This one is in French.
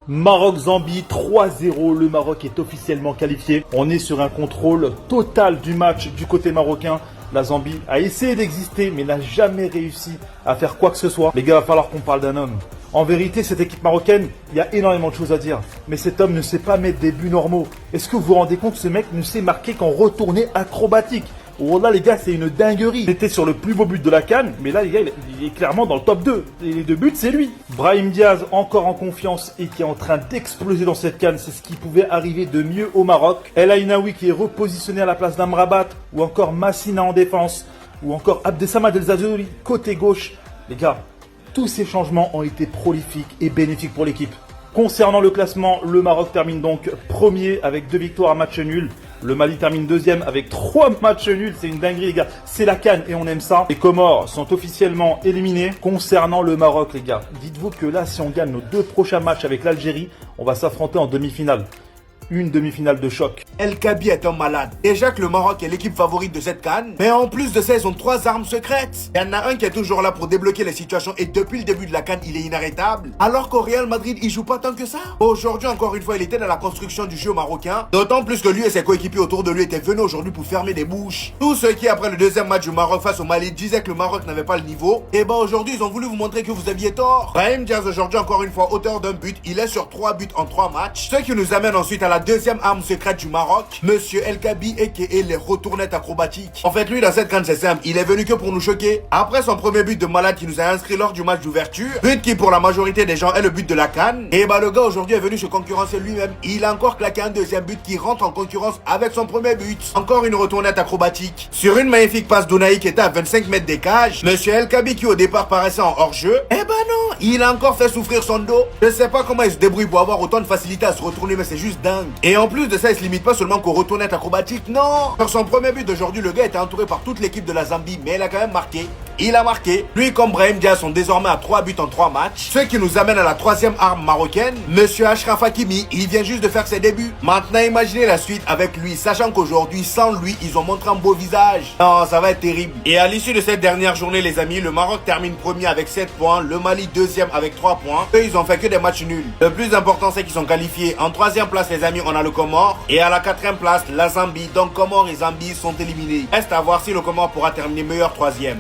Maroc-Zambie 3-0, le Maroc est officiellement qualifié. On est sur un contrôle total du match du côté marocain. La Zambie a essayé d'exister mais n'a jamais réussi à faire quoi que ce soit. Les gars, il va falloir qu'on parle d'un homme. En vérité, cette équipe marocaine, il y a énormément de choses à dire. Mais cet homme ne sait pas mettre des buts normaux. Est-ce que vous vous rendez compte, ce mec ne sait marquer qu'en retournée acrobatique? Oh là les gars, c'est une dinguerie. Il était sur le plus beau but de la CAN, mais là les gars, il est clairement dans le top 2. Et les 2 buts, c'est lui. Brahim Diaz, encore en confiance et qui est en train d'exploser dans cette CAN. C'est ce qui pouvait arriver de mieux au Maroc. El Ainaoui qui est repositionné à la place d'Amrabat, ou encore Massina en défense, ou encore Abdessamad El Zazouri côté gauche. Les gars, tous ces changements ont été prolifiques et bénéfiques pour l'équipe. Concernant le classement, le Maroc termine donc premier avec 2 victoires à match nul. Le Mali termine deuxième avec 3 matchs nuls. C'est une dinguerie les gars. C'est la CAN et on aime ça. Les Comores sont officiellement éliminés. Concernant le Maroc les gars, dites-vous que là si on gagne nos 2 prochains matchs avec l'Algérie, on va s'affronter en demi-finale. Une demi-finale de choc. El Kaabi est un malade. Déjà que le Maroc est l'équipe favorite de cette CAN, mais en plus de ça, ils ont 3 armes secrètes. Il y en a un qui est toujours là pour débloquer les situations et depuis le début de la CAN, il est inarrêtable. Alors qu'au Real Madrid, il joue pas tant que ça. Aujourd'hui, encore une fois, il était dans la construction du jeu marocain. D'autant plus que lui et ses coéquipiers autour de lui étaient venus aujourd'hui pour fermer des bouches. Tous ceux qui, après le deuxième match du Maroc face au Mali, disaient que le Maroc n'avait pas le niveau, et ben aujourd'hui, ils ont voulu vous montrer que vous aviez tort. Brahim Diaz aujourd'hui, encore une fois, auteur d'un but. Il est sur 3 buts en 3 matchs. Ce qui nous amène ensuite à la deuxième arme secrète du Maroc, Monsieur El Kaabi aka les retournettes acrobatiques. En fait, lui, dans cette CAN, c'est simple. Il est venu que pour nous choquer. Après son premier but de malade qui nous a inscrit lors du match d'ouverture, but qui pour la majorité des gens est le but de la CAN, et bah le gars aujourd'hui est venu se concurrencer lui-même. Il a encore claqué un deuxième but qui rentre en concurrence avec son premier but. Encore une retournette acrobatique. Sur une magnifique passe d'Ounaï qui était à 25 mètres des cages, Monsieur El Kaabi qui au départ paraissait en hors-jeu, eh ben non, il a encore fait souffrir son dos. Je sais pas comment il se débrouille pour avoir autant de facilité à se retourner, mais c'est juste dingue. Et en plus de ça, il se limite pas seulement qu'aux retournettes acrobatiques, non. Sur son premier but d'aujourd'hui, le gars était entouré par toute l'équipe de la Zambie, mais il a quand même marqué. Il a marqué. Lui comme Brahim Diaz sont désormais à 3 buts en 3 matchs. Ce qui nous amène à la 3e arme marocaine, Monsieur Achraf Hakimi. Il vient juste de faire ses débuts. Maintenant, imaginez la suite avec lui, sachant qu'aujourd'hui, sans lui, ils ont montré un beau visage. Non, ça va être terrible. Et à l'issue de cette dernière journée, les amis, le Maroc termine premier avec 7 points, le Mali deuxième avec 3 points. Eux, ils ont fait que des matchs nuls. Le plus important, c'est qu'ils sont qualifiés. En 3e place, les amis, on a le Comore. Et à la 4e place, la Zambie. Donc, Comore et Zambie sont éliminés. Reste à voir si le Comore pourra terminer meilleur 3e.